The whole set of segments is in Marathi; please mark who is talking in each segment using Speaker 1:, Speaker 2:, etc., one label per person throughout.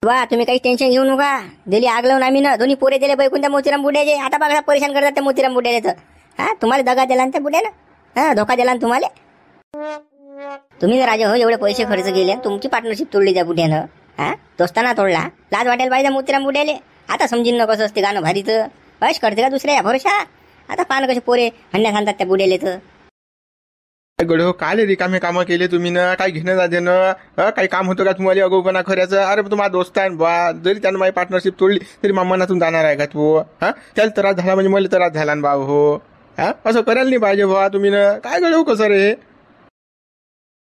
Speaker 1: वा तुम्ही काही टेन्शन घेऊ नका. दिली आग लावून आम्ही ना दोन्ही पोरे दिले बैकुंठ त्या मोतीराम बुड्याचे. आता बघा परेशान करतात त्या मोतीराम बुड्याले. तर हा तुम्हाला दगा दिला ना त्या बुड्यानं. हा धोका दिला ना तुम्हाला. तुम्ही ना राजा हो एवढे पैसे खर्च केले तुमची पार्टनरशिप तोडली त्या बुड्यानं. हा दोस्ताना तोडला. लाज वाटायला पाहिजे मोतीराम बुड्याले. आता समजीन ना कसं असते गाणं भारीचं. बस करते का दुसऱ्या या भरोशा. आता पान कसे पोरे हंड्या खांतात त्या बुड्याले. तर
Speaker 2: गडो काय रिकामे कामं केले तुम्ही ना. काय घेणं जा देणं. काही काम होतं का तुम्हाला अगोपणा खऱ्याचं. अरे तुम्हाला दोस्त आहे बा. जरी त्यानं माझी पार्टनरशिप तोडली तरी मनातून जाणार आहे का तू. हा त्याला त्रास झाला म्हणजे मला त्रास झाला ना बा. हो हा असं करायला नाही पाहिजे बा तुम्ही ना. काय गडो कसं रे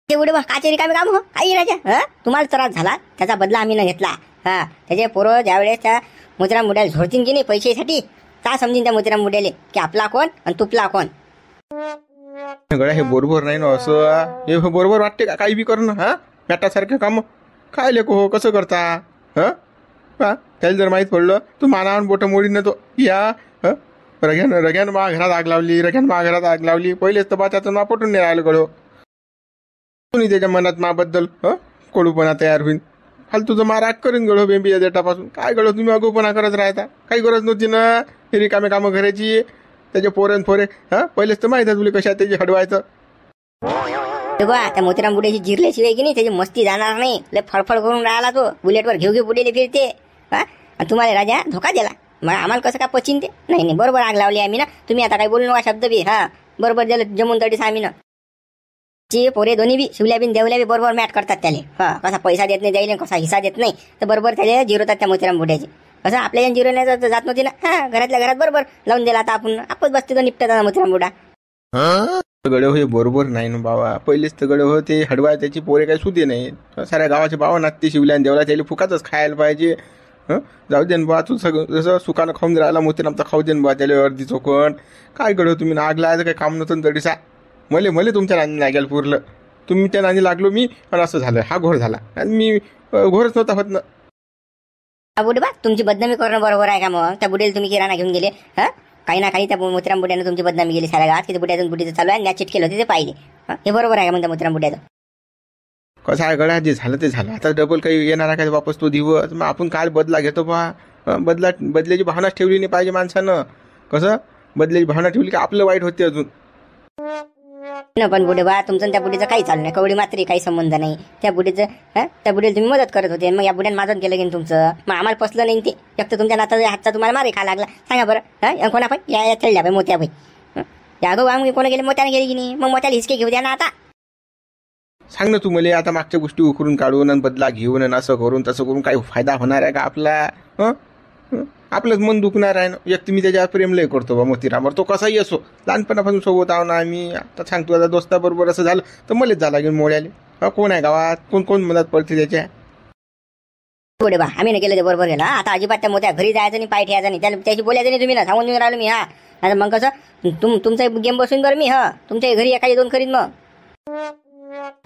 Speaker 1: एवढे बा काचे रिकामे काम हो आई राजा. तुम्हाला त्रास झाला त्याचा बदला आम्ही न घेतला. हा त्याचे पोरं ज्यावेळेस त्या मोतीराम बुड्याला झोडतीन की नाही पैशासाठी का समजीन त्या मोतीराम बुड्याले की आपला कोण आणि तुपला कोण.
Speaker 2: गड्या हे बरोबर नाही ना असं. हे बरोबर वाटते का काही बी करणं. हा मॅटासारखं काम काय लेको हो कसं करता. हा त्याला जर माहीत पडलं तू मानावर बोटं मोडीन तो या. रग्यानं मा घरात आग लावली. रग्यानं मा घरात आग लावली. पहिलेच तर बा त्याचं मा पटून नाही राहिलं गडो. कोणी त्याच्या मनात माबद्दल कडूपणा तयार होईल. फालतूचं मा राग करीन गडो बेंबीच्या देटापासून. काय गडो तुम्ही अगोपणा करत राहता. काही गरज नव्हती ना हे रिकामे कामं करायची. त्याचे पोरे पहिलेच तर माहित आहे तुला कशा त्याची हडवायचं.
Speaker 1: बा त्या मोतीराम बुड्याची जिरल्याशिवाय की नाही त्याची मस्ती जाणार नाही. लय फडफड करून राहिला तो. बुलेटवर घेऊ बुडेले फिरते. हा तुम्हाला राजा धोका दिला. मग आम्हाला कसं काय पचिन ते. नाही बरोबर आग लावली आम्ही ना. तुम्ही आता काही बोलू नका शब्द बी. हा बरोबर दिलं जमून तडीस आम्ही ना. चे पोरे दोन्ही बी शिवल्या बी देवल्या बी बरोबर मॅट करतात त्याले. हा कसा पैसा देत नाही द्यायला कसा हिस्सा देत नाही तर बरोबर त्याला जिरवतात त्या मोतीराम बुड्याची. असं आपल्या जिरवण्याचं जात नव्हती ना. हा घरातल्या घरात बरोबर लावून दिला. आता आपण बसते तो निपटता मोतीराम बुडा.
Speaker 2: गडे हो हे बरोबर नाही ना बाबा. पहिलेच तर गडे हो ते हडवाय त्याची पोरे काही सुदे नाही. साऱ्या गावाचे बाबा नाते शिवल्या देवला त्याला फुकातच खायला पाहिजे. जाऊ दे बा तू सगळं जसं सुकानं खाऊन राहिला मोतीरामचा खाऊ देन बा त्याला अर्धी चोकण. काय गडो तुम्ही आग लावायचं काही काम नव्हतं तडीसा. मले तुमच्या नाणी लागायला पुरलं. तुम्ही त्या नाणी लागलो मी आणि असं झालं. हा घोर झाला आणि मी घोरच नव्हता होत ना.
Speaker 1: बुडे बा तुमची बदनामी करणं बरोबर आहे का. मग त्या बुडेला तुम्ही किराणा घेऊन गेले. हा काही ना काही त्या मोतीराम बुड्यानं तुमची बदनामी गेली साऱ्या गावात की बुड्यातून बुडीचं चालू आहे आणि चिटकेलं होते ते पाहिले. हे बरोबर आहे का म्हणता मोतीराम बुड्याचं.
Speaker 2: कसं आहे गड्या जे झालं ते झालं. आता डबल काही येणार आहे का वापस तो दिवस. मग आपण काय बदला घेतो बा. बदल्याची भावनाच ठेवली नाही पाहिजे माणसानं. कसं बदल्याची भावना ठेवली की आपलं वाईट होते अजून.
Speaker 1: पण बुडे बा तुमचं त्या बुडीचं काही चालू नाही. कवडी मात्र काही संबंध नाही त्या बुडीचं. त्या बुडीला तुम्ही मदत करत होते. मग या बुड्यानं माझं केलं की तुमचं. मग आम्हाला पसलं नाही ते. एक तर तुमच्या नाता हातचा तुम्हाला मारे खा लागला. सांगा बरं कोणा पण या खेळल्या पाहिजे मोत्या पाहिजे. या गो आम्ही कोणा गेले मोत्याने गेली की नाही. मग मोत्याला हिसके घेऊ द्या ना. आता
Speaker 2: सांग ना तू मला. आता मागच्या गोष्टी उकरून काढून आणि बदला घेऊन आणि असं करून तसं करून काही फायदा होणार आहे का आपला. आपलंच मन दुखणार आहे ना. एक मी त्याच्यावर प्रेम लय करतो बा मोतीरामवर. तो कसाही असो लहानपणापासून सोबत आहो ना आम्ही. आता सांगतो आता दोस्ताबरोबर असं झालं तर मलाच झाला घेऊन मोळ्याले. कोण आहे गावात कोण मदत पडते त्याच्या.
Speaker 1: बुडे बा आम्ही नाही केलं ते बरोबर गेलं. आता अजिबात त्या मोत्या घरी जायचं नाही पाय ठेवायचं नाही. त्याला त्याची बोलायचं नाही तुम्ही ना. सांगून देऊन राहिलो मी. हा आता मग कसं तुमचा गेम बसून बरं मी. तुमच्या घरी एखादी दोन करीन मग.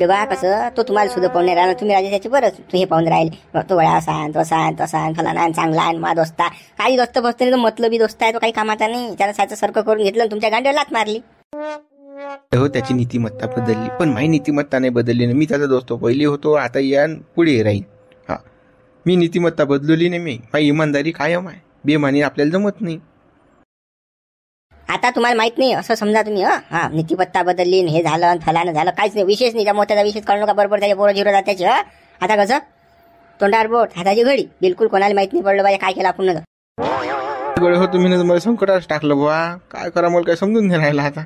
Speaker 1: तेव्हा कसं तो तुम्हाला सुद्धा पाहून राहिला. तुम्ही राजा त्याची बरंच तू हे पाहून राहिले. तो वळा सांग तो सांग तसा फलाना चांगला आहे मा दोस्ता. काही दोस्त बसतो नाही. तो मतलबी दोस्त आहे. तो काही कामाचा नाही. त्याला सायचं सारखं करून घेतलं आणि तुमच्या गांडीवर लात मारली.
Speaker 2: हो त्याची नीतिमत्ता बदलली पण माझी नीतिमत्ता नाही बदलली ना. मी त्याचा दोस्त पहिले होतो आता या पुढे राहील. हा मी नीतिमत्ता बदलली नाही. मी माझी इमानदारी कायम आहे. बेमानी आपल्याला जमत नाही.
Speaker 1: आता तुम्हाला माहित नाही असं समजा तुम्ही. नीतिमत्ता बदलली हे झालं फलानं झालं काहीच नाही. विशेष नाही. त्या मोत्याचा विशेष कळू नका. बरोबर त्याच्या पोरं झिरो जात्याचे. आता कसं तोंडावर बोट हाताची घडी. बिलकुल कोणाला माहित नाही पडलं पाहिजे काय केलं आपण.
Speaker 2: हो तुम्ही मला संकटात टाकलं बुवा. काय करा मला काय समजून नाही राहिला. आता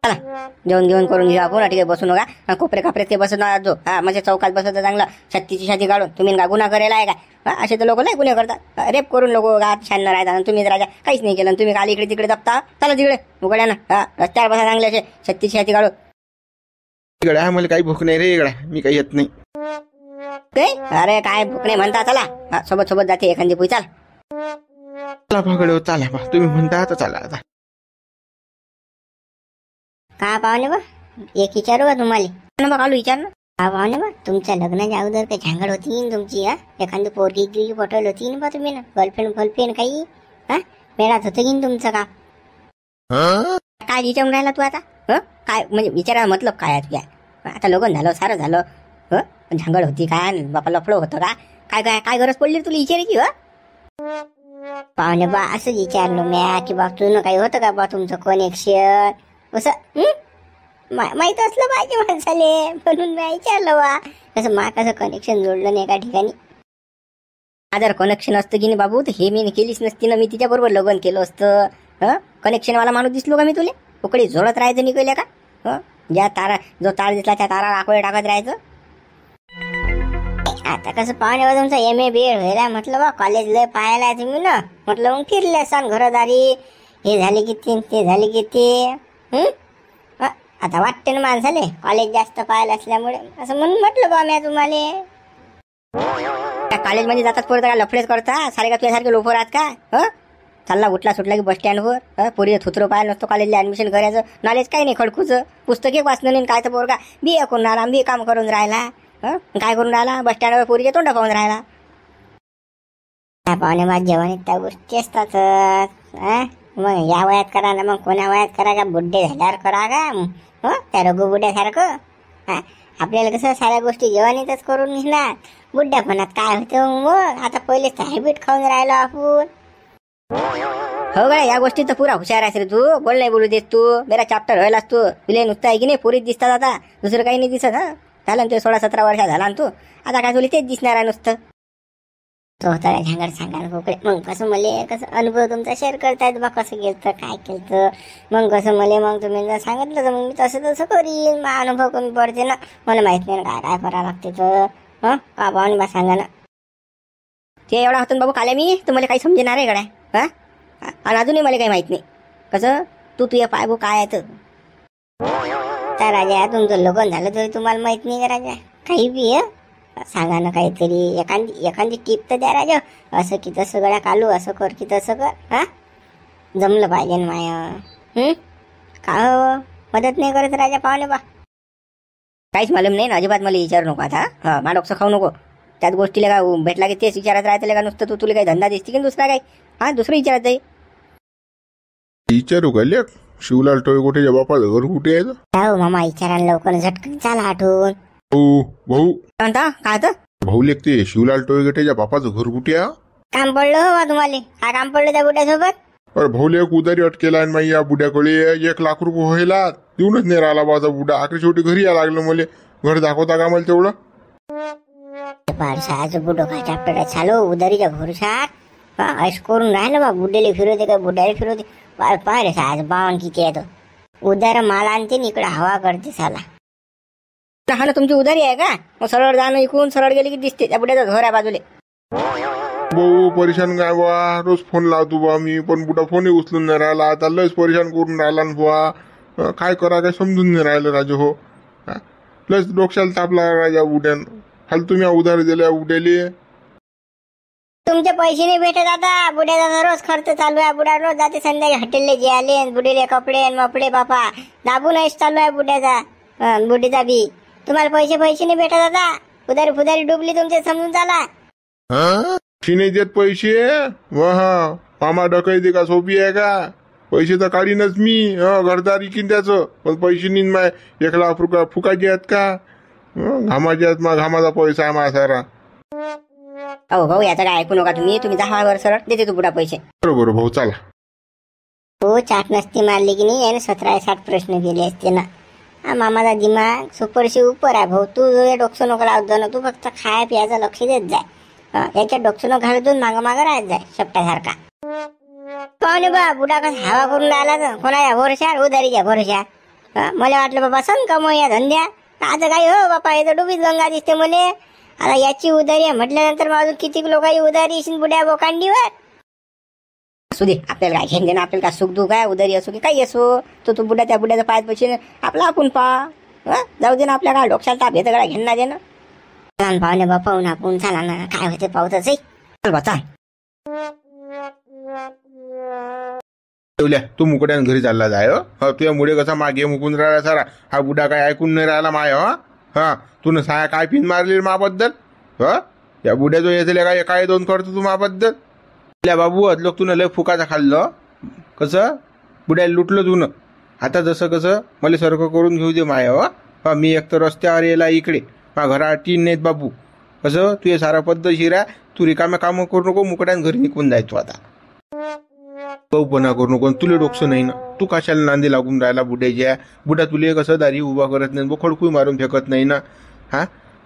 Speaker 1: चला जेवण करून घेऊ आपण. ठीक आहे बसू नका. कोपरे कापरे ते बसत जो. म्हणजे चौकात बसत चांगलं. छत्तीची छाती काढून तुम्ही गुन्हा करायला आहे का. असे तर लोक नाही गुन्हे करतात. रेप करून लोक गात छान राहतात. तुम्ही राजा काहीच नाही केलं. तुम्ही काल इकडे तिकडे दबता. चला तिकडे उघड्या ना. रस्त्यावर बसा चांगले असे छत्तीची छाती काढून.
Speaker 2: गड्या मला काही भूक नाही रे. गड्या मी काही येत नाही.
Speaker 1: अरे काय भूक नाही म्हणता. चला सोबत जाते एखादी पुई.
Speaker 2: चला पकडे चला बा. तुम्ही म्हणता तर चला. आता
Speaker 1: का पाहुणे बा एक विचारू का तुम्हाला. बघ आलो विचार ना. हा पाहुणे बा तुमच्या लग्नाच्या अगोदर काही झांगड होती तुमची. एखादी पोरगी पटवली होती ना बा तुम्ही ना. गर्लफ्रेंड काही मेळात होतं की तुमचं का. काय विचारून राहिला तू आता. काय म्हणजे विचारायला मतलब काय आहे तुझ्या. आता लग्न झालं सारं झालं. झांगड होती काय बापा लफडं होतं का. काय काय काय गरज पडली रे तुला विचारायची हो? पाहुणे बा असंच विचारलो म्या की बा तुझं काही होतं का बा तुमचं कनेक्शन असं माहित असलं पाहिजे माणसाले, म्हणून मी विचारलं बा कसं कसं कनेक्शन जोडलं नाही एका ठिकाणी. जर कनेक्शन असतं की नाही बाबू तर हे मी केलीच नसती ना, मी तिच्या बरोबर लग्न केलं असतं. कनेक्शन वाला माणूस दिसलो का मी तुले? उकडे जोडत राहायचं निकल्या का? ज्या तारा जो तार दिसला त्या तारा आकोळे टाकत राहायचं. आता कसं पाहुणे बा तुमचा MA BA व्हायला म्हटलं बा कॉलेज लय पाहायला तुम्ही ना, म्हटलं मग फिरले असाल घरदारी, हे झाले की ते झाले की ते. आता वाटते ना माणसाले कॉलेज जास्त पाहायला असल्यामुळे, असं म्हणून म्हटलं बा मी तुम्हाला. त्या कॉलेजमध्ये जातात पोरं का लफडेच करता सारे का तुझ्यासारखे लोफर आहात का? चालला उठला सुटला की बस स्टँडवर पोरी थुत्र पाहायला नसतो कॉलेजला ऍडमिशन करायचं, नॉलेज काही नाही खडकूचं, पुस्तके वाचणं नाही काय तर पोरगा BA करून राहिला, BA काम करून राहिला. काय करून राहिला? बस स्टँडवर पोरीचे तोंड पाहून राहिला. पाहुणे माझ्या जेवण त्या गोष्टी असतात. मग या वयात करा ना, मग कोण्या वयात करा का? बुड्ढे झाल्यावर करा का? त्या रघु बुड्यासारखं. आपल्याला कसं साऱ्या गोष्टी जेवणीतच करून घेणार, बुड्ढ्यापणात काय होतं मग? आता पहिलेच हॅबिट खाऊन राहिलो आपण. हो का? या गोष्टी तर पुरा हुशार आहेस रे तू, बोल नाही बोलू देत तू, मेरा चॅप्टर व्हायलास तू. तुला नुसतं आहे की नाही पुरीच दिसतात आता, दुसरं काही नाही दिसत. झालं ना तू 16-17 वर्षा झाला ना तू, आता काय तुला तेच दिसणार आहे नुसतं. तो होता झांगड सांगा कोकडे. मग कसं मला कसं अनुभव तुमचा शेअर करतायत बा, कसं गेलं काय केलं, मग कसं मला मग तुम्ही जर सांगितलं तर मग मी तसं करीन. मग अनुभव कमी पडते ना, मला माहित नाही काय काय करावं लागते तर. का पाहुणे बा सांगा ना. ते एवढा होतं बाबू काले मी तुम्हाला काही समजणार आहे गड्या. आणि अजूनही मला काही माहित नाही कसं तू तुझ्या पाय भाऊ काय आहे तर राजा तुमचं लग्न झालं तरी तुम्हाला माहित नाही का राजा काही बी? सांगा ना काहीतरी, एखादी टीप तर द्या राजा, असं की तसं गड्या कालू, असं कर की तसं कर. जमलं पाहिजे ना माया. का हो मदत नाही करत राजा पाहुणे बा? काहीच मालूम नाही ना, अजिबात मला विचारू नको आता. माडोकसं खाऊ नको, त्याच गोष्टीला का भेटला की तेच विचारत राहते का नुसतं? तुला काही धंदा दिसते की दुसरा काही? दुसरं विचारत जाई.
Speaker 2: विचारू का लेख? शिवलाल टोळगोटेच्या बापाचं घर कुठे आहे?
Speaker 1: मामा विचारायला लवकर झटकन चाला आठवून.
Speaker 2: भाऊ
Speaker 1: काय तर
Speaker 2: भाऊ लेखते शिवलाल टोळगोटेच्या बापाचं घर कुठे आहे?
Speaker 1: काम पडलं हो तुम्हाला? काय काम पडलं त्या बुड्यासोबत?
Speaker 2: अरे भाऊ लेख उदारी अटकेला आणि या बुड्याकडे 1 लाख रुपये व्हायला देऊनच नाही राहिला माझा बुडा. आखरी शेवटी घरी यायला लागलं, मला घर दाखवता का मला तेवढं?
Speaker 1: पारसाचं बुडो काय चॅप्टर चालू उदारीच्या भरोशात ऐश करून राहिलं बा. बुड्याला फिरवते का बुड्याला फिरवते? पाहिलं साज बावन किती येतो उदार माल आणते इकडे हवा करते साला. हा ना तुमची उधारी आहे का? मग सरळ जाणं इकडून सरळ गेली की दिसते त्या बुड्याचं घर आहे बाजूले.
Speaker 2: भाऊ परेशान काय बा, रोज फोन लावतो बा मी, पण बुडा फोनही उचलून नाही राहिला. आता लयच परेशान करून राहिला ना बुवा. काय करा काय समजून नाही राहिलं राजा. हो लयच डोक्याला तापला राजा बुड्यान. हाल तुम्ही उधारी दिल्या बुड्याले.
Speaker 1: तुमचे पैसे नाही भेटत आता. बुड्याचा रोज खर्च चालू आहे. बुडा रोज जाते संध्याकाळी हॉटेलले जे आले, बुडीले कपडे मपडे बापा दाबूनच चालू आहे बुड्याचा. बुडीचा बी तुम्हाला पैसे नाही भेटत आता. उधारी फुदारी डुबली तुमचे, समजून चाला.
Speaker 2: नाही देत पैसे? मामा डकायते का सोपी आहे का? पैसे तर काढीनच मी, घरदारी किन त्याचं, पण पैसे नीन माय 1 लाख रुपये फुकायचे आहेत का? घामाचे आहेत, मग घामाचा पैसा आहे माझा सारा.
Speaker 1: भाऊ याचं काय ऐकू नका तुम्ही जा वर सरळ, देते तू बुडा पैसे.
Speaker 2: बरोबर भाऊ चला.
Speaker 1: हो चाट नसती मारली की नाही याने 17-60 प्रश्न केले असते ना. मामाचा दिमाग सुपरशी उपर आहे भाऊ. तू डोकसं नको लावत ना, तू फक्त खाया पियाचं लक्ष देत जाय. याच्या डोकसं घालून मागं राहत जाय शेपट्यासारखा. पाहुणे बा बुडा कसा हवा करून राहिला तर कोणाच्या भरोशावर? उधारीच्या भरोशावर. मला वाटलं बाबा सण कमव या धंद्या. आता काय हो बापा, हे तर डुबीच गंगा दिसते मले. आता याची उधारी आहे म्हटल्यानंतर अजून किती लोकांची उधारी येशील बुड्या बोकांडीवर. असू दे, आपल्याला काय घेऊन देणं, आपल्याला काय सुख दुख आहे, उधारी असो की काही असो. तो बुड्या त्या बुड्याचा पायात पैसे आपला आपण जाऊ दे ना. आपल्या काय डोक्याला ताप येतं काय घेणं देणं. पाहुणे बा पाहून आपण चाला ना, काय होते पाहतच चल बा चाल.
Speaker 2: तू मुकड्यान घरी चालला जाय. तुझ्या मुळे कसा मागे मुकून राहिला सारा. हा बुडा काय ऐकून नाही राहिला माय. तू साया काय पिन मारली माबद्दल? या बुड्या जो येते काय काय 2 करतो तू माबद्दल? बाबू लोक तुला लय फुकाचा खाल्लं. कसं बुड्याला लुटलं तू. आता जसं कसं मला सारखं करून घेऊ दे माय. मी एक तर रस्त्यावर येला इकडे, घरा 3 नाहीत बाबू. कसं तू हे सारा पद्धतशीर आहे. तू रिकाम्या कामं करू नको, मुकड्यान घरी निघून जायचो आता. कौपणा करू नको. तुले डोकसं नाही ना. तू कशाला नांदी लागून राहिला बुड्याच्या. बुडा तुले कसं दारी उभा करत नाही, खडकूही मारून फेकत नाही ना. हा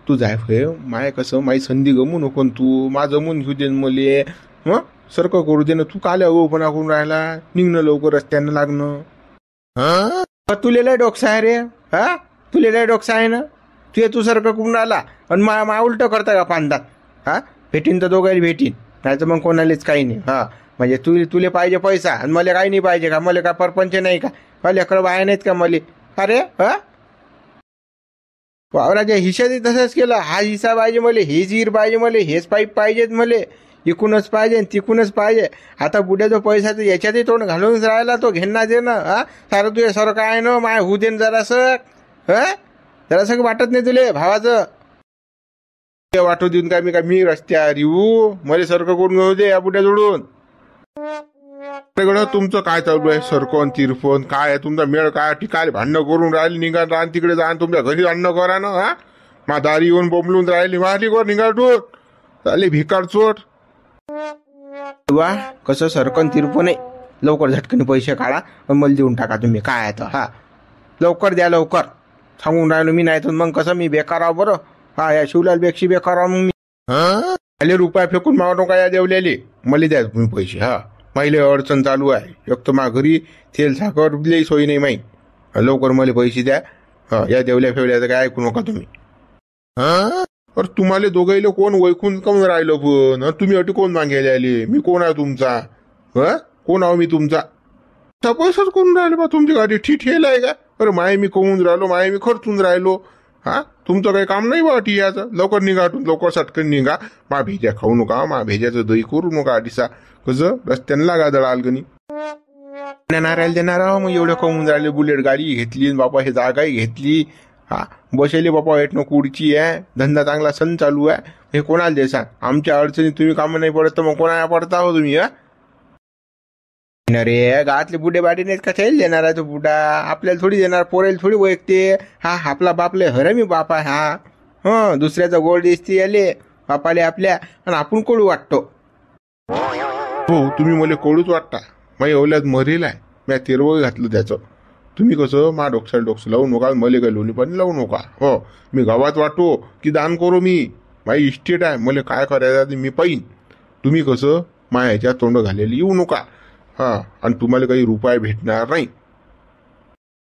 Speaker 2: तू जाय फे माय कसं माई संधी गमू नको. तू मा जमून घेऊ दे मले. मग सारखं करू दे ना. तू काल अगोपणा करून राहिला. निघणं लवकर रस्त्यानं लागणं. तुले लय डोकसा आहे रे. हा तुले लय डोकसा आहे ना. तू सारखं करून राहिला आणि मा उलट करता का पांदात. हा भेटीन तर दोघांना भेटीन, नाही तर मग कोणालाच काही नाही. हा म्हणजे तुले पाहिजे पैसा आणि मला काही नाही पाहिजे का. मला का परपंच नाही का. मला लेकरं बाया नाहीत का मले. अरे हा वावराच्या हिशाने तसंच केलं. हा हिस्सा पाहिजे मले, हेच हिर पाहिजे मले, हेच पाईप पाहिजेत मले, इकूनच पाहिजे तिकूनच पाहिजे. आता बुड्या जो पैसा तर याच्यातही तोंड घालूनच राहिला. तो घेणं दे ना. हा सारं तुझ्या सारं काय ना माय होऊ दे जरासं. जरासं वाटत नाही तुले भावाचं. वाटू देऊन काय मी रस्त्यावर येऊ. मला सारखं करून घेऊ दे या बुड्या जोडून. तुमचं काय चालू आहे. सरकन तिरफोन काय आहे तुमचा मेळ. काय ठिकाणी भांडणं करून राहिली. निघा रान तिकडे जा. तुमच्या घरी अन्न करा ना. हा मा दारी येऊन बोंबलून राहिली. वाहली कर निघाटून चालली भिकार चोट. वा कसं सरकन तिरफोन आहे. लवकर झटकन पैसे काढा आणि मला देऊन टाका तुम्ही. काय आहे तर हा लवकर द्या लवकर. सांगून राहिलो मी. नाही तर मग कसं मी बेकार आहो बरं. हा या शिवलाल बेक्षी बेकार आहो मग मी. आले रुपया फेकून मागू नका या देवल्याले. मला द्या तुम्ही पैसे. हा माहिले अडचण चालू आहे. एक तर मा घरी तेल साखर दिली सोयी नाही माही. लवकर मला पैसे द्या. हा या देवल्या फेवल्याचं काय ऐकू नका तुम्ही. अरे तुम्हाला दोघाईले कोण ओळखून काऊन राहिलो पण. तुम्ही अटी कोण मागायला आले. मी कोण आहे तुमचा. कोण आहो मी तुमचा. पैसाच कोण राहिलो बा. तुमची गाडी ठीक आहे का. अरे माय मी कमवून राहिलो. माय मी खर्चून राहिलो. हा तुमचं काही काम नाही बा याचं. लवकर निघाटून लवकर सटकन निघा. मा भेज्या खाऊ नका. मा भेज्याचं दही करू नका. अडीसा कसं रस्त्यानं लागा दळाल गणी. नारायला देणार आहो. मग एवढं कमवून राहिले. बुलेट गाडी घेतली बापा. हे जागाही घेतली. हा बसेले बापा हेटनं कुडची आहे. धंदा चांगला सण चालू आहे. हे कोणाला दे सांग. आमच्या अडचणी तुम्ही कामं नाही पडत तर मग कोणाला पडता हो तुम्ही. रे गावातले बुडे बाडी नाहीत का. त्याला देणार आहे तो बुडा. आपल्याला थोडी देणार. पोरेल थोडी ओळखते. हा आपला बापले हरमी बापा. हा दुसऱ्याचा गोड दिसते याले बापाले आपल्या. आणि आपण कोळू वाटतो. हो तुम्ही मला कोळूच वाटता. माझ्या ओल्यात मरेल आहे. मी तिरवळ घातलं त्याचं. तुम्ही कसं मा डोकं लावू नका. मला काही लोणी पाणी लावू नका. हो मी गावात वाटो की दान करू. मी माझी इस्टेट आहे. मला काय करायचं मी पाहीन. तुम्ही कसं मा ह्याच्यात तोंड घालेली येऊ नका. हा आणि तुम्हाला काही रुपये भेटणार नाही.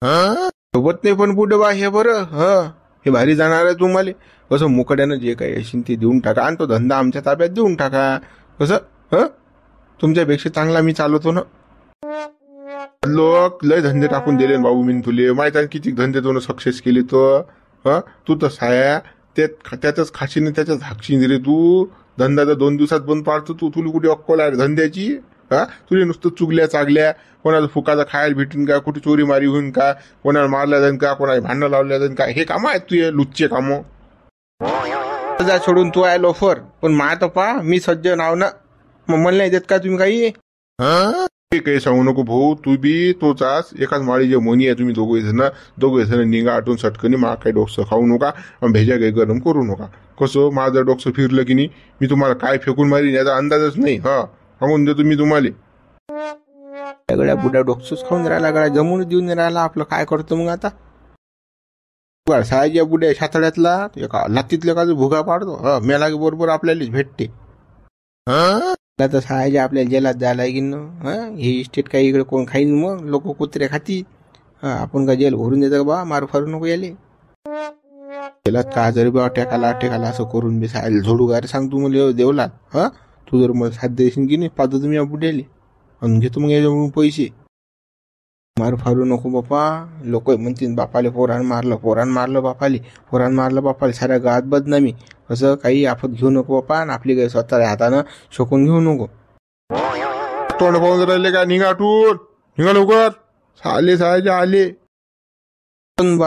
Speaker 2: सोबत नाही पण पुढे बा हे बरं. हे भारी जाणार आहे तुम्हाला. कसं मुकड्यानं जे काही असेल ते देऊन टाका. आणि तो धंदा आमच्या ताब्यात देऊन टाका. कसं तुमच्यापेक्षा चांगला मी चालवतो ना. लोक लय धंदे टाकून दिले बाबू मी तुले. माहित आहे किती धंदे तो सक्सेस केले. तो तू तर साया त्याच्याच खाशीने त्याच्याच हाकशीन रे तू. धंदा तर 2 दिवसात बंद पाडतो तू. तुला कुठे अक्कल आहे धंद्याची. तुला नुसतं चुगल्या चागल्या. कोणाला फुकाचा खायला भेटून का. कुठे चोरी मारी होईन का. कोणाला मारल्या जाईन का. कोणाला भांडणं लावल्या जाईन का. हे कामं आहेत तुझे लुच्चे कामं. जा सोडून तू आहे लोफर. पण मा तर पा मी सज्ज नाव ना. मग मला नाही देत का तुम्ही काही. काही सांगू नको भाऊ. तू बी तोच एकाच माळीचे मोनी आहे. तुम्ही दोघे जण निघा आटून सटकनी. मा काही डोकसं खाऊ नका. भेजा काही गरम करू नका. कसं माझं डोकसं फिरलं की नाही मी तुम्हाला काय फेकून मारीन याचा अंदाजच नाही. सांगून देतो मी तुम्हाला. सगळ्या बुड्या डोकसंच खाऊन राहिला. गळ्या जमून देऊन राहिला. आपलं काय करतो मग आता. सायच्या बुड्या छातड्यातला एका लातीतल्या का भुगा पाडतो. मेला की बरोबर आपल्यालाच भेटते. तर सायच्या आपल्याला जेलात द्यायला की न. हे इस्टेट काही इकडे कोण खाईन. मग लोक कुत्रे खाती. आपण का जेल भरून देतो बा. मारू फारू नको याले. जेलात का जरी बा टेकाला असं करून मी सायला झोडू गारे सांगतो मला देवला. तू जर मला साथ देशील की नाही पाहतो तुम्ही या बुड्याले. आणि घेतो मग याच्याकडून पैसे. मारू फारू नको बापा. लोक म्हणतील बापाले पोरान मारलं बापाले. साऱ्या गावात बदनामी. असं काही आफत घेऊ नको बापा. आणि आपली काही स्वतः हातानं शोकून घेऊ नको. तोंड पाहून राहिले का. निघाटून निघा लवकर. आले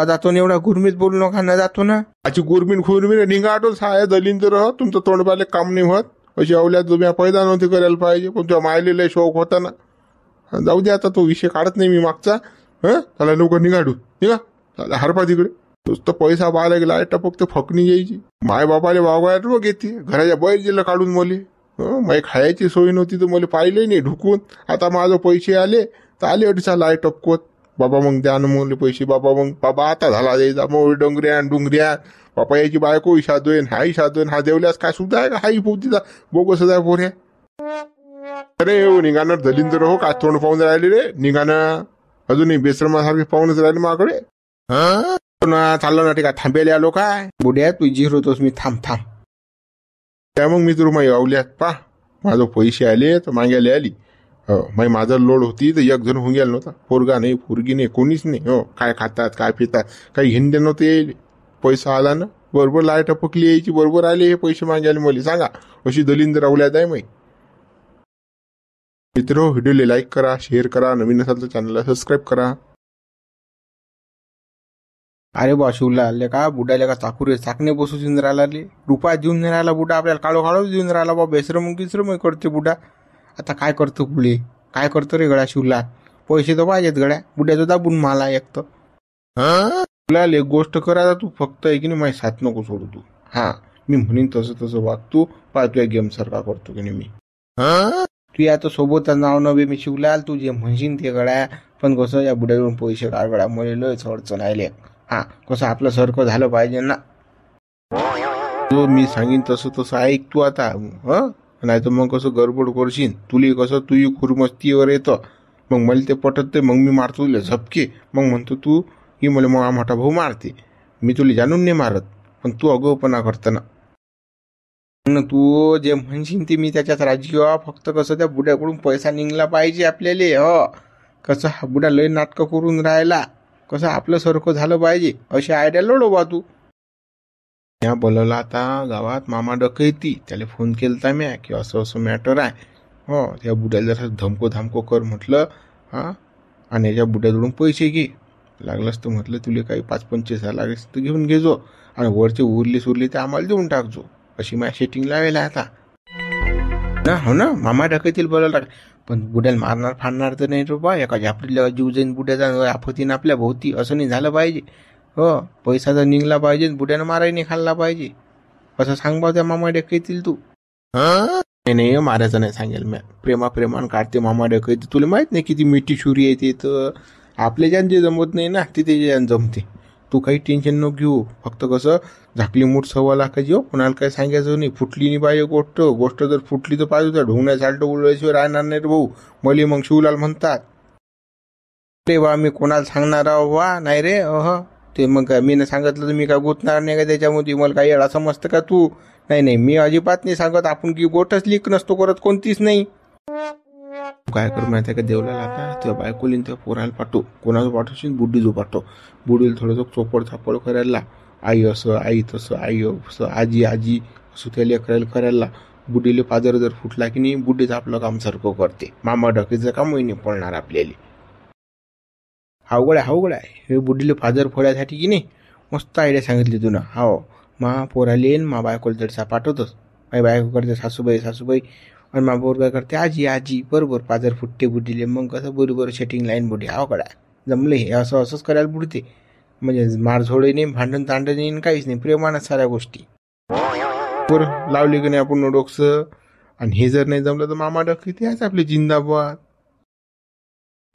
Speaker 2: जातो ना. एवढा गुरमीत बोलू नका ना. जातो ना आची गुरमीन निघाटून साया दलीन तर तुमचं तोंड पाहिले काम नाही होत. अशी अवल्यात तुम्ही पैदा नव्हती करायला पाहिजे. पण तुझ्या मायलेला शौक होता ना. जाऊ दे आता तो विषय काढत नाही मी मागचा. त्याला लवकर निघाडू. निघा हरपा तिकडे. नुसतं पैसा पाहायला गेला टपक तर फकणी यायची. माय बापाले वागवायला रोग येते, घराच्या बाहेर दिलं काढून मले. माई खायची सोय नव्हती तर मला पाहिले नाही ढुकून. आता माझं पैसे आले तर आले अडीचा लाय टपकवत. बाबा मग द्या ना मुले पैसे. बाबा आता झाला द्यायचा मग डोंगऱ्या बापा याची बायको शादोयन हा देवल्यास काय सुद्धा आहे का? हाई पोतीचा बोगस आहे पोऱ्या. अरे हो निघाणार दलिंदर हो, काय तोंड पाहून राहिले रे निघाणं. अजूनही बेसरमासारखे पाहूनच राहिले माझ्याकडे. चाललं ना ठीक आहे, थांबेले आलो काय बुड्या तू जिरवतोस मी. थांब त्या मग मी तुला माही आवल्यात पा माझं पैसे आले तर मागायला आली. माई माझा लोड होती तर एक जण होऊन गेला नव्हता. पोरगा नाही पोरगी नाही कोणीच नाही. हो काय खातात काय पितात काही हिंदे नव्हते यायले. पैसा आला ना बरोबर लाईट पकली यायची, बरोबर आले हे पैसे मागायला मला. सांगा अशी दलिंदर आवल्यात आहे माई. मित्र व्हिडिओला लाईक करा, शेअर करा, नवीन असाल तर चॅनलला सबस्क्राईब करा. अरे बा शिवला आले का बुडाले का चाकणे बसू देऊन राहिला. रुपया देऊन नाही राहिला बुडा, आपल्याला काळो देऊन राहिला बा. बेसरम करते बुडा. आता काय करतो पुढे, काय करतो रे गड्या शिवला. पैसे तर पाहिजेत गड्या. बुड्याचं दाबून मला एक तर तुला एक गोष्ट करा तू फक्त आहे की नाही माझी साथ नको सोडू तू. हा मी म्हणेन तसं वाग तू. पाहतोय गेम सारखा करतो की नाही मी. तू आता सोबत नाव नव्हे मी शिवलाल. तू जे म्हणशील ते गड्या, पण कसं या बुड्याकडून पैसे काढ गड्या. मला लयच अडचण आले. हा कसं आपलं सारखं झालं पाहिजे ना. तो मी सांगीन तसं ऐक तू आता. नाही तर मग कसं गडबड करशील. तुला कसं तू खुरमस्तीवर येतं मग मला ते पटत ते. मग मी मारतो तुला झपके. मग म्हणतो तू की मला मग मोठा भाऊ मारते. मी तुला जाणून नाही मारत, पण तू अगोपणा करताना तू जे म्हणशील ते मी त्याच्यात राजी. फक्त कसं त्या बुड्याकडून पैसा निघला पाहिजे आपल्याला. कसं हा बुडा लय नाटकं करून राहिला. कसं आपलं सारखं झालं पाहिजे अशी आयडिया लोडो बा तू. या बोलवला आता गावात मामा डकैती. त्याला फोन केलता म्या की असं मॅटर आहे. त्या बुड्याला जरा धमको कर म्हटलं. आणि याच्या बुड्याजवळून पैसे घे. लागलंच तर म्हटलं तुला काही 5-25 लागेल तर घेऊन घेजो, आणि वरचे उरले ते आम्हाला देऊन टाकजो. अशी माझ्या सेटिंग लावायला आता ना. हो ना मामा डकैतील बोलायला. पण बुड्याला फाडणार तर नाही रो बा. एका झापडीला जीव जाईन बुड्याचा आफतीन आपल्या भोवती. असं नाही झालं पाहिजे. पैसा तर निघला पाहिजे, बुड्यानं माराही नाही खाल्ला पाहिजे. असं सांग बा त्या मामा डकैतील तू. नाही मारायचं नाही सांगेल मी. प्रेमान काढते मामा डकैती. तुला माहित नाही किती मिठी छुरी येते. तर आपल्या ज्यान जे जमत नाही ना तिथे जे जमते. तू काही टेन्शन नको घेऊ. फक्त कसं झाकली मूठ 1.25 लाखाची. कोणाला काही सांगायचं नाही. फुटली नाही पाहिजे गोष्ट जर फुटली तर पाहिजे. ढोंगण्या साल्ट उडल्याशिवाय राहणार नाही रे भाऊ. मले मग शिवलाल म्हणतात रे बा मी कोणाला सांगणार आहो वा. नाही रे ते मग मी नाही सांगितलं तर मी काय गुतणार नाही का त्याच्यामध्ये. मला काही एवढा समजतं का तू. नाही मी अजिबात नाही सांगत. आपण की गोटच लीक नसतो करत कोणतीच नाही. काय करू माहिती आहे का देवला आता त्या बायकोलीन त्या पोराला पाठव. कोणाचं पाठवशील बुड्डीजो पाठव. बुडीला थोडंसं चोपड थापड करायला. आई असं आई तसं आई असं आजी असं त्याला करायला. बुडीले पाजर जर फुटला की नाही बुड्डीचं आपलं काम सारखं करते. मामा डकीचं कामही नाही पडणार आपल्याला. अवघड आहे हे बुड्डीले पाजर फोडायसाठी की नाही. मस्त आयडिया सांगितली तुला. मा पोराले मा बायकोला जडसा पाठवतोस. माझी बायको करते सासूबाई आणि मा पोर काय करते आजी. बरोबर पाजर फुटते बुड्डीले. मग कसं बरोबर सेटिंग लाईन बुड्डी. जमले हे असंच करायला बुडते. म्हणजे मारझोडे नाही, भांडण तांडण नाही, काहीच नाही. प्रेमानं साऱ्या गोष्टी बरं लावली की नाही आपण डोकसं. आणि हे जर नाही जमलं तर मामा डकी ते आहेच आपले जिंदाबाद.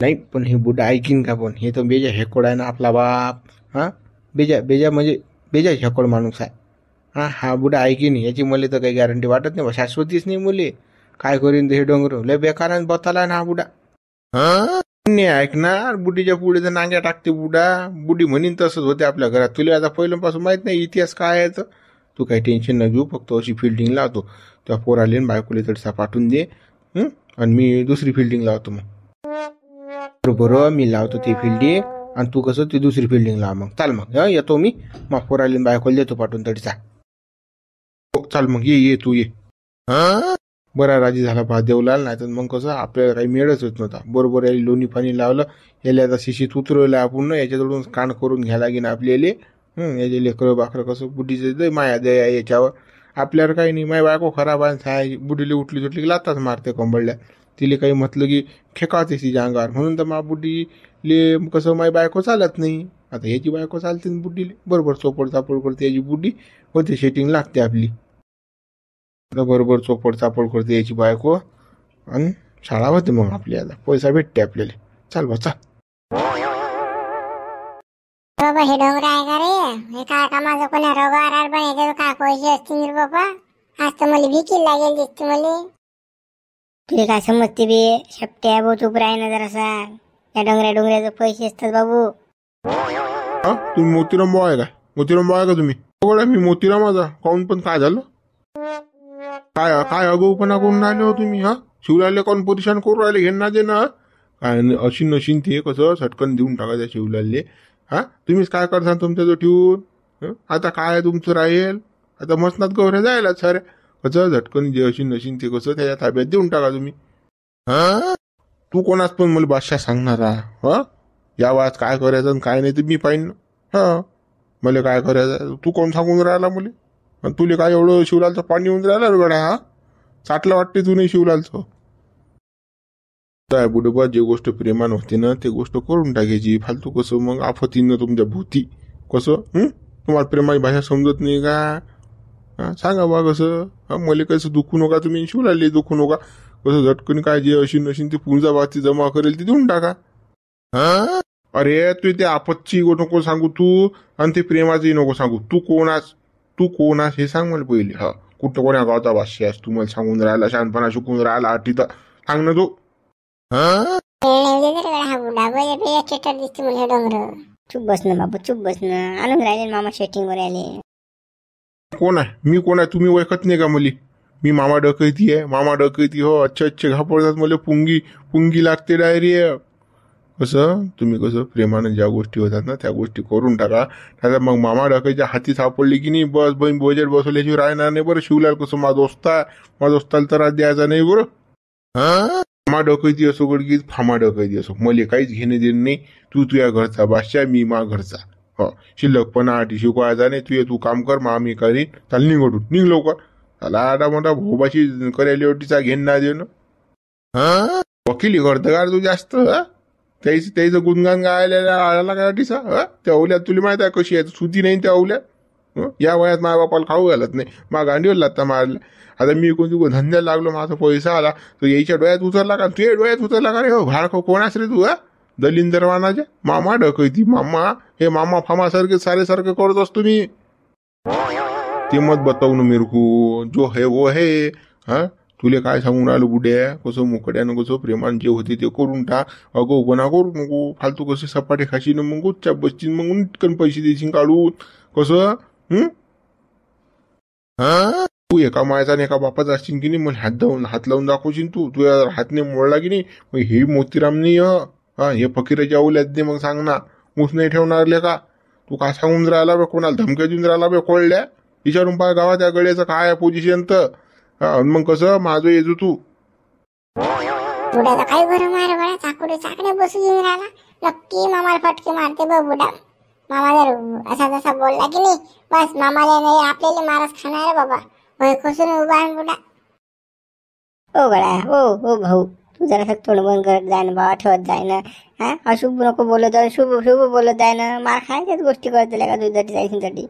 Speaker 2: नाही पण हे बुड्डा ऐकीन का. पण हे तर बेजा हेकोड आहे ना आपला बाप. बेजा म्हणजे बेजा हेकोड माणूस आहे. हा बुड्डा ऐकीन याची मुले तर काही गॅरंटी वाटत नाही. शाश्वतीच नाही मुले. काय करीन हे डोंगर लय बेकारानं बताला ना हा बुडा. नाही ऐकणार. बुडीच्या पुढे तर नांग्या टाकते बुडा. बुडी म्हणीन तसंच होते आपल्या घरात. तुला आता पहिल्यापासून माहित नाही इतिहास काय आहे तर. तू काही टेन्शन न घेऊ. फक्त अशी फिल्डिंग लावतो. त्या पोराले बायकोले तडसा पाठवून दे. आणि मी दुसरी फिल्डिंग लावतो. मग बरोबर मी लावतो ती फिल्डिंग आणि तू कसं ती दुसरी फिल्डिंग लाव. मग चाल मग येतो मी. मग पोराले बायकोले देतो पाठवून तडसा. चाल मग ये तू ये. बरा राजी झाला पहा देवलाल. नाही तर मग कसं आपल्याला काही मेळच होत नव्हता. बरोबर याला लोणी पाणी लावलं. याला आता शिशीत उतरवलं आपण. याच्याजवळून कांड करून घ्यायला लागेल आपल्याला. याचे लेकरं बाकरं कसं बुद्धीचं माया दया याच्यावर. आपल्यावर काही नाही. माय बायको खराब आहे. बुद्धीला उठली सुटली की लाताच मारते कंबळल्या. तिला काही म्हटलं की खेकावते तिच्या अंगावर. म्हणून तर मा बुद्धीले कसं माय बायको चालत नाही. आता याची बायको चालते ना बुड्डीले, बरोबर चोपड चापड करते याची बुड्डी, होते सेटिंग लागते आपली. आता बरोबर चोपड चापड करते याची बायको आणि शाळा होते मग आपली. आता पैसा भेटते आपल्याला. चाल बा चाल.
Speaker 3: बाबा हे डोंगर आहे का रे? हे काय कामाचं कोणा रोगावर बनायचं काय पैसे असतील रे बाबा? आज तर मला भीती लागेल दिसते मला.
Speaker 1: तुला काय समजते बे शेपट्या बहुत उभं आहे ना जरासा. या डोंगऱ्याचे पैसे असतात बाबू.
Speaker 2: हा तुम्ही मोतीराम भाऊ आहे का? मोतीराम भाऊ आहे का तुम्ही? बघा मी मोतीराम माझा. काऊन पण काय झालं? काय काय अगाऊपणा करून राहिले हो तुम्ही? हा शिवलालले कोण परेशान करून राहिले घेणं दे ना. काय अशी नशीन ते कसं सटकन देऊन टाकायचं शिवलालले. हा तुम्हीच काय करता तुमच्याजवळ ठेवून? आता काय तुमचं राहील? आता मसनात गवऱ्या जायला साऱ्या कसं झटकन जे अशी नशीन ते कसं त्याच्या ताब्यात देऊन टाका तुम्ही. हा तू कोणाच पण मला बादशाह सांगणार हा? या वाज काय करायचं आणि काय नाही ते मी पाहिन. हा मला काय करायचं तू कोण सांगून राहिला मला? तुला काय एवढं शिवलालचं पाणी येऊन राहिलं गड्या? हा चाटलं वाटते तू नाही शिवलालचं. काय बुडोबा जे गोष्ट प्रेमान होते ना ते गोष्ट करून टाकायची. फालतू कसं मग आफतीनं तुमच्या भोवती कसं तुम्हाला प्रेमाची भाषा समजत नाही का? सांगा बा कसं. मला कसं दुखू नका तुम्ही शिवलाले दुखू नका. कसं झटकन काय जे अशी नशीन ते पुंजा बाती जमा करेल ते देऊन टाका. हा अरे तू ते आपतची नको सांगू तू आणि ते प्रेमाची नको सांगू. तू कोणास हे सांग मला पहिले. हा कुठं कोण्या गावचा भाष्य आहेस तू मला सांगून राहिला शहाणपणा शिकून राहिला आठी तर सांग ना तू.
Speaker 1: चुप बस ना बाबू चुप बस ना. आणून राहिले मामा सेटिंग वर आले.
Speaker 2: कोण आहे? मी कोण आहे तुम्ही ओळखत नाही का मुली? मी मामा डकैती आहे. मामा डकैती हो. अच्छे घापडतात मला. पुंगी लागते डायरेक्ट. कसं तुम्ही कसं प्रेमानं ज्या गोष्टी होतात ना त्या गोष्टी करून टाका. त्याचा मग मामा डकायच्या हाती सापडली की नाही बस बहीण बजेट बसवल्याशिवाय राहणार नाही बरं. शिवलाल कसं माझा दोस्ताला त्रास द्यायचा नाही बरं. हा मामा डकैती असो गडगी फामा डकैती असो मला काहीच घेणे देणं नाही. तू तुझ्या घरचा बादशाह मी मा घरचा. हो शिल्लकपणा आठी शिकवायचा नाही. तू काम कर मा मी करीन. चाल निघडून निघ लवकर. त्याला आडा मोठा भोबाशी करायला ओटीचा घेण ना देणं. हा वकिली करतं का तू जास्त? त्याचं गुणगान गायला आला काय अटीचा? त्या ओल्यात तुला माहित आहे कशी आहे सुती नाही त्या ओल्यात. या वयात माझ्या बापाला खाऊ घालत नाही. मा गांडीवर लागता मारला. आता मी कोणती धंद्याला लागलो माझा पैसा आला तर याच्या डोळ्यात उतरला का? तुझ्या डोळ्यात उतरला का रे? हो भाड कोणास रे तू? दलिंदर वानाच्या मामा डकैती मामा हे मामा फामासारखे सारेसारखे करत असतो मी. ते मत बताऊ ना मेरे को जो है वो है. हा तुले काय सांगून राहिलो बुड्या? कसं मुकड्यानं कसं प्रेमान जे होते ते करून टाक. अगोपणा करू नको. फालतू कसे सपाटे खाशी ना मग उच्चा बसतील मग निटकन पैसे देशील काढून कसं. हा तू एका मायाचा आणि एका बापाचा असशील की नाही मला हात लावून दाखवशील. तुझ्या हातने मोडला की नाही मग हे मोतीराम नाही. हा हे फकीराच्या औल्यात दे मग सांग ना. ऊस नाही ठेवणार का? तू काय सांगून राहिला बे? कोणाला धमक्या देऊन राहिला बे? कोळल्या विचारून पाय गावात या गड्याचं काय पोझिशन तर. मग कसं माझं येजू तू
Speaker 3: बुडाला काय बरं मार बळा चाकडे बसून येऊन राहिला. नक्की मामाला फटके मारते बघ बुडा. मामा जर असा तसा बोलला की नाही बस मामाला नाही आपल्याला मारच खाणार बाबा. होय कसून उभा आहे बुडा.
Speaker 1: ओ गळा ओ भाऊ तू जरा तोंड बंद करत जाय ना बाबा. ठेवत जाय ना. हा अशुभ नको बोलत जाय. शुभ बोलत जाय ना. मार खायच्याच गोष्टी करत का तुझ्यासाठी जायसाठी?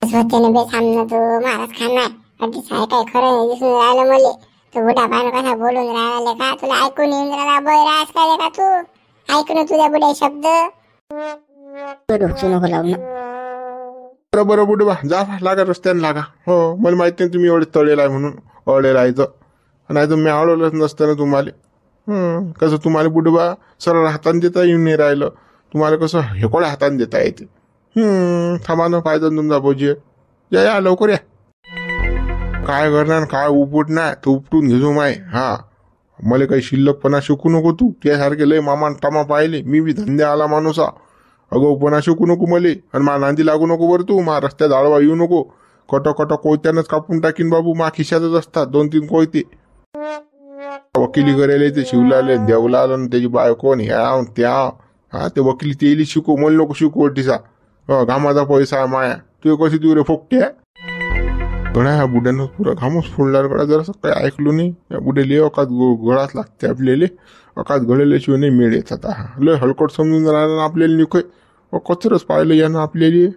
Speaker 3: स्वतःने बे सामना तू महाराज खाणार अगदी काय खरं नाही दिसून राहिलं मले. तो बुडा पाहणं कसा बोलून राहिला का? तुला ऐकून येऊन राहिला बैरास काय का तू? ऐकून तुझ्या बुड्या शब्द
Speaker 1: ढोकसू नको लावून.
Speaker 2: बरं बुडबा जा लागा रस्त्याने लागा. हो मला माहित नाही तुम्ही एवढे तळेला आहे म्हणून अळे राहायचं. नाही तर मी आवडलंच नसतं ना तुम्हाला. कसं तुम्हाला बुडबा सरळ हाताने देता येऊन नाही राहिलं. तुम्हाला कसं हेकोळ्या हाताने देता येते. थांबा ना पाहिजे तुमचा बोजी. या लवकर या. काय करणार काय उपटणार तर उपटून घेजो माय. हा मला काही शिल्लकपणा शिकू नको तू. त्यासारखे लय मामा टामा पाहिले. मी बी धंद्या आला माणूस. अगोपणा शिकू नको मले आणि मा नांदी लागू नको बरं तू. मा रस्त्यात आडवा येऊ नको. कट कोयत्यानंच कापून टाकीन बाबू. मा खिशातच असतात 2-3 कोयते. वकिली करायला ते शिवलाले देवलाल त्याची बायको ह्या त्या. हा ते वकिली तेली शिकू मला नको शिकू वटीचा. घामाचा पैसा माया तू कशी तू रे फोकट्या. गळा ह्या बुड्यानं पुरा घामच फोडला गळा. जरासं काही ऐकलो नाही. या बुड्याले अकात गळाच लागते आपल्याला. अकात गळल्याशिवाय नाही मिळ येत. आता लय हलकट समजून राहिला आपल्याला निकोय. कचरच पाहिलं यानं आपल्याला